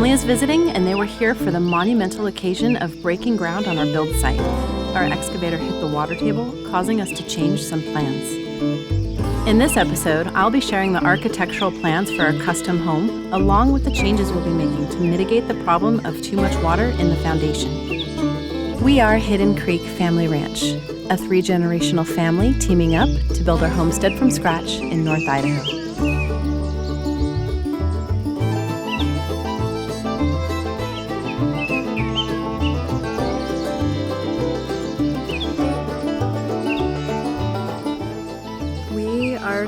family is visiting, and they were here for the monumental occasion of breaking ground on our build site. Our excavator hit the water table, causing us to change some plans. In this episode, I'll be sharing the architectural plans for our custom home, along with the changes we'll be making to mitigate the problem of too much water in the foundation. We are Hidden Creek Family Ranch, a 3-generational family teaming up to build our homestead from scratch in North Idaho.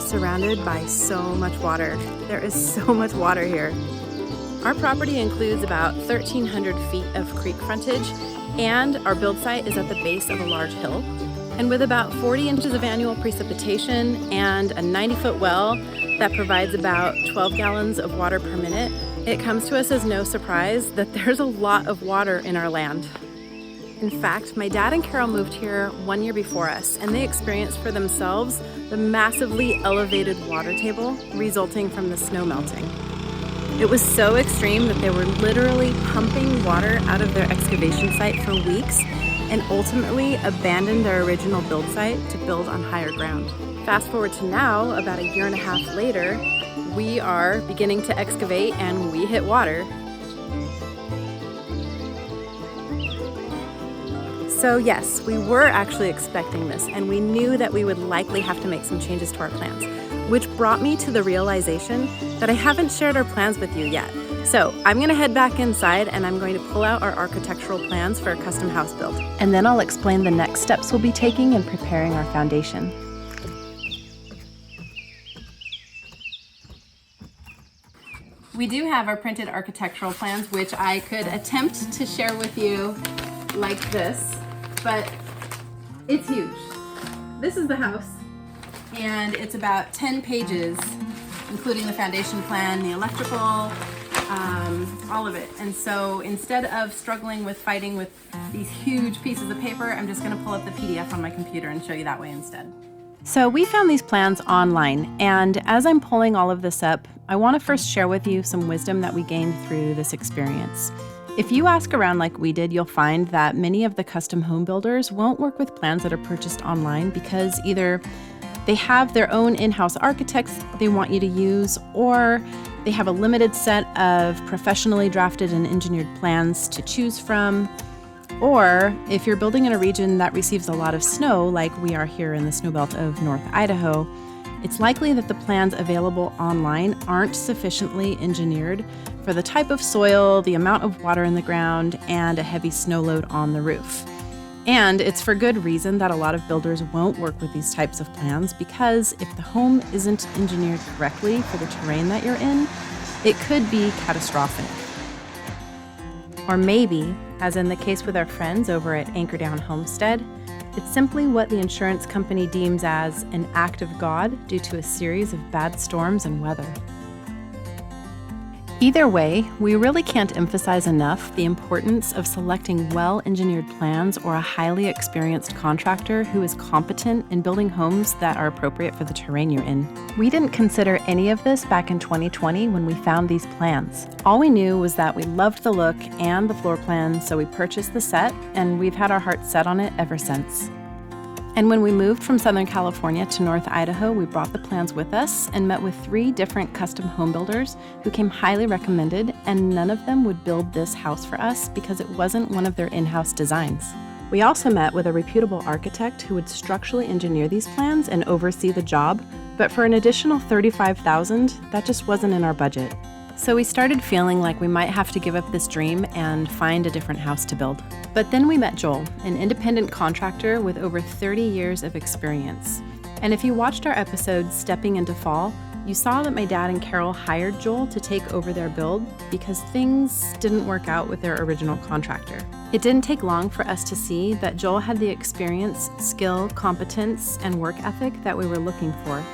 Surrounded by so much water. There is so much water here. Our property includes about 1,300 feet of creek frontage, and our build site is at the base of a large hill. And with about 40 inches of annual precipitation and a 90-foot well that provides about 12 gallons of water per minute, it comes to us as no surprise that there's a lot of water in our land. In fact, my dad and Carol moved here 1 year before us, and they experienced for themselves the massively elevated water table resulting from the snow melting. It was so extreme that they were literally pumping water out of their excavation site for weeks and ultimately abandoned their original build site to build on higher ground. Fast forward to now, about a year and a half later, we are beginning to excavate and we hit water. So yes, we were actually expecting this, and we knew that we would likely have to make some changes to our plans, which brought me to the realization that I haven't shared our plans with you yet. So I'm gonna head back inside and I'm going to pull out our architectural plans for a custom house build. And then I'll explain the next steps we'll be taking in preparing our foundation. We do have our printed architectural plans, which I could attempt to share with you like this. But it's huge. This is the house, and it's about 10 pages, including the foundation plan, the electrical, all of it. And so instead of struggling with fighting with these huge pieces of paper, I'm just gonna pull up the PDF on my computer and show you that way instead. So we found these plans online, and as I'm pulling all of this up, I wanna first share with you some wisdom that we gained through this experience. If you ask around like we did, you'll find that many of the custom home builders won't work with plans that are purchased online because either they have their own in-house architects they want you to use, or they have a limited set of professionally drafted and engineered plans to choose from. Or if you're building in a region that receives a lot of snow, like we are here in the snowbelt of North Idaho, it's likely that the plans available online aren't sufficiently engineered for the type of soil, the amount of water in the ground, and a heavy snow load on the roof. And it's for good reason that a lot of builders won't work with these types of plans, because if the home isn't engineered correctly for the terrain that you're in, it could be catastrophic. Or maybe, as in the case with our friends over at Anchor Down Homestead, it's simply what the insurance company deems as an act of God due to a series of bad storms and weather. Either way, we really can't emphasize enough the importance of selecting well-engineered plans or a highly experienced contractor who is competent in building homes that are appropriate for the terrain you're in. We didn't consider any of this back in 2020 when we found these plans. All we knew was that we loved the look and the floor plan, so we purchased the set, and we've had our hearts set on it ever since. And when we moved from Southern California to North Idaho, we brought the plans with us and met with 3 different custom home builders who came highly recommended, and none of them would build this house for us because it wasn't one of their in-house designs. We also met with a reputable architect who would structurally engineer these plans and oversee the job, but for an additional $35,000, that just wasn't in our budget. So we started feeling like we might have to give up this dream and find a different house to build. But then we met Joel, an independent contractor with over 30 years of experience. And if you watched our episode Stepping into Fall, you saw that my dad and Carol hired Joel to take over their build because things didn't work out with their original contractor. It didn't take long for us to see that Joel had the experience, skill, competence, and work ethic that we were looking for.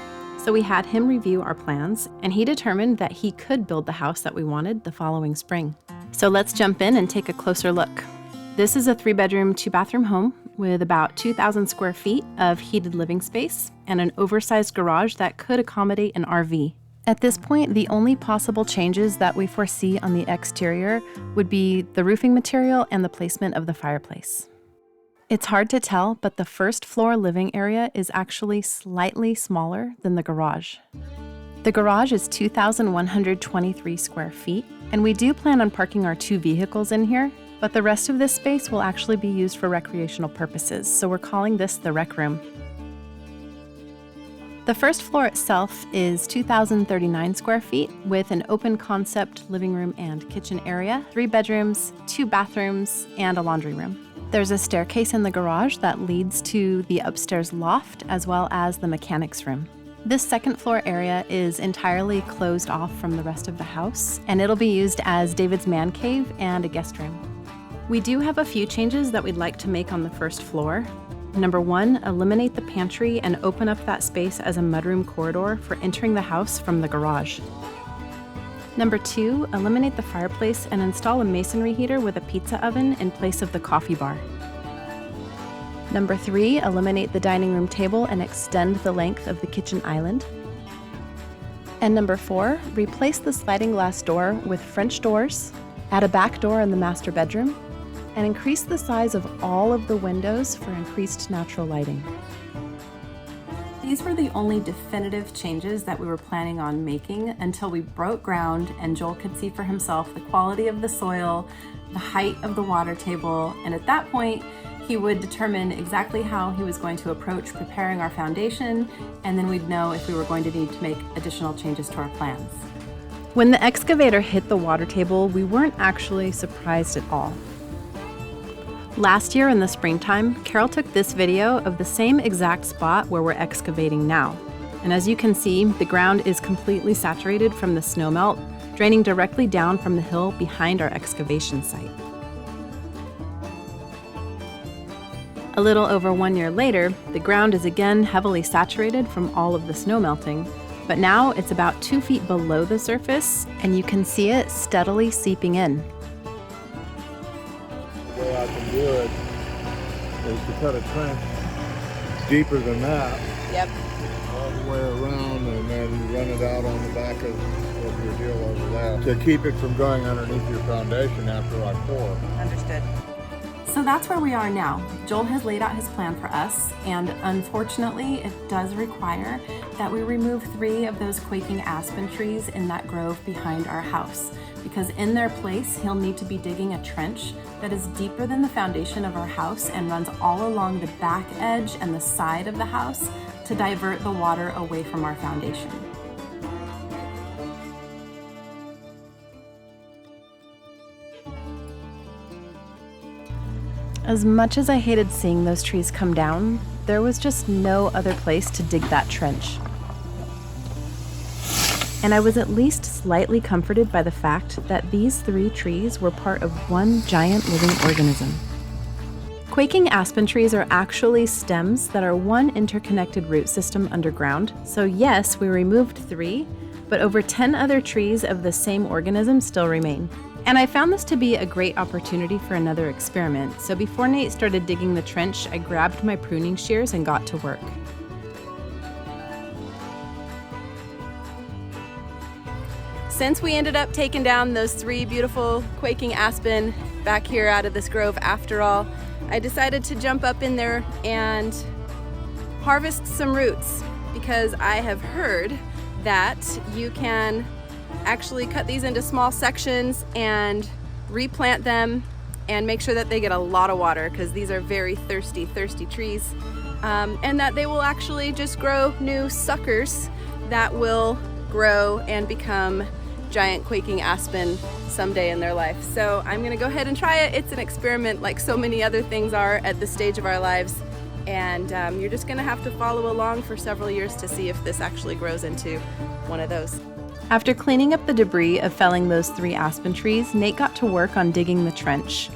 So we had him review our plans, and he determined that he could build the house that we wanted the following spring. So let's jump in and take a closer look. This is a 3-bedroom, 2-bathroom home with about 2,000 square feet of heated living space and an oversized garage that could accommodate an RV. At this point, the only possible changes that we foresee on the exterior would be the roofing material and the placement of the fireplace. It's hard to tell, but the first floor living area is actually slightly smaller than the garage. The garage is 2,123 square feet, and we do plan on parking our 2 vehicles in here, but the rest of this space will actually be used for recreational purposes, so we're calling this the rec room. The first floor itself is 2,039 square feet with an open concept living room and kitchen area, 3 bedrooms, 2 bathrooms, and a laundry room. There's a staircase in the garage that leads to the upstairs loft as well as the mechanics room. This second floor area is entirely closed off from the rest of the house, and it'll be used as David's man cave and a guest room. We do have a few changes that we'd like to make on the first floor. Number 1, eliminate the pantry and open up that space as a mudroom corridor for entering the house from the garage. Number 2, eliminate the fireplace and install a masonry heater with a pizza oven in place of the coffee bar. Number 3, eliminate the dining room table and extend the length of the kitchen island. And number 4, replace the sliding glass door with French doors, add a back door in the master bedroom, and increase the size of all of the windows for increased natural lighting. These were the only definitive changes that we were planning on making until we broke ground and Joel could see for himself the quality of the soil, the height of the water table, and at that point, he would determine exactly how he was going to approach preparing our foundation, and then we'd know if we were going to need to make additional changes to our plans. When the excavator hit the water table, we weren't actually surprised at all. Last year in the springtime, Carol took this video of the same exact spot where we're excavating now. And as you can see, the ground is completely saturated from the snowmelt, draining directly down from the hill behind our excavation site. A little over 1 year later, the ground is again heavily saturated from all of the snow melting, but now it's about 2 feet below the surface, and you can see it steadily seeping in. The way I can do it is to cut a trench deeper than that. Yep. All the way around, and then run it out on the back of your deal over there to keep it from going underneath your foundation after I pour. Understood. So that's where we are now. Joel has laid out his plan for us, and unfortunately it does require that we remove 3 of those quaking aspen trees in that grove behind our house, because in their place he'll need to be digging a trench that is deeper than the foundation of our house and runs all along the back edge and the side of the house to divert the water away from our foundation. As much as I hated seeing those trees come down, there was just no other place to dig that trench. And I was at least slightly comforted by the fact that these 3 trees were part of one giant living organism. Quaking aspen trees are actually stems that are one interconnected root system underground, so yes, we removed 3, but over 10 other trees of the same organism still remain. And I found this to be a great opportunity for another experiment, so before Nate started digging the trench, I grabbed my pruning shears and got to work. Since we ended up taking down those 3 beautiful quaking aspen back here out of this grove after all, I decided to jump up in there and harvest some roots, because I have heard that you can actually cut these into small sections and replant them and make sure that they get a lot of water, because these are very thirsty trees, and that they will actually just grow new suckers that will grow and become giant quaking aspen someday in their life. So I'm gonna go ahead and try it. It's an experiment like so many other things are at this stage of our lives, and you're just gonna have to follow along for several years to see if this actually grows into one of those. After cleaning up the debris of felling those 3 aspen trees, Nate got to work on digging the trench.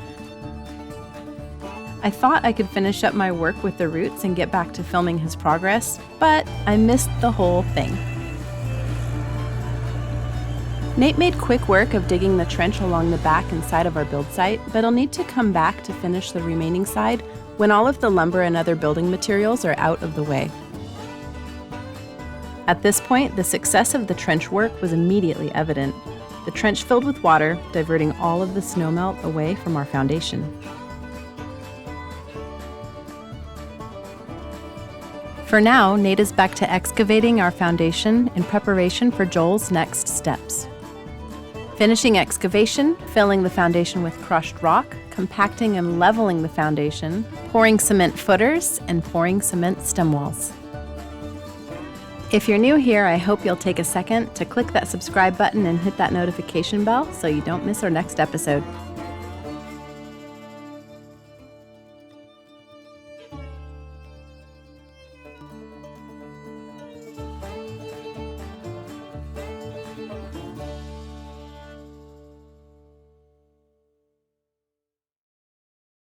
I thought I could finish up my work with the roots and get back to filming his progress, but I missed the whole thing. Nate made quick work of digging the trench along the back and side of our build site, but he'll need to come back to finish the remaining side when all of the lumber and other building materials are out of the way. At this point, the success of the trench work was immediately evident. The trench filled with water, diverting all of the snowmelt away from our foundation. For now, Nate is back to excavating our foundation in preparation for Joel's next steps. Finishing excavation, filling the foundation with crushed rock, compacting and leveling the foundation, pouring cement footers, and pouring cement stem walls. If you're new here, I hope you'll take a second to click that subscribe button and hit that notification bell so you don't miss our next episode.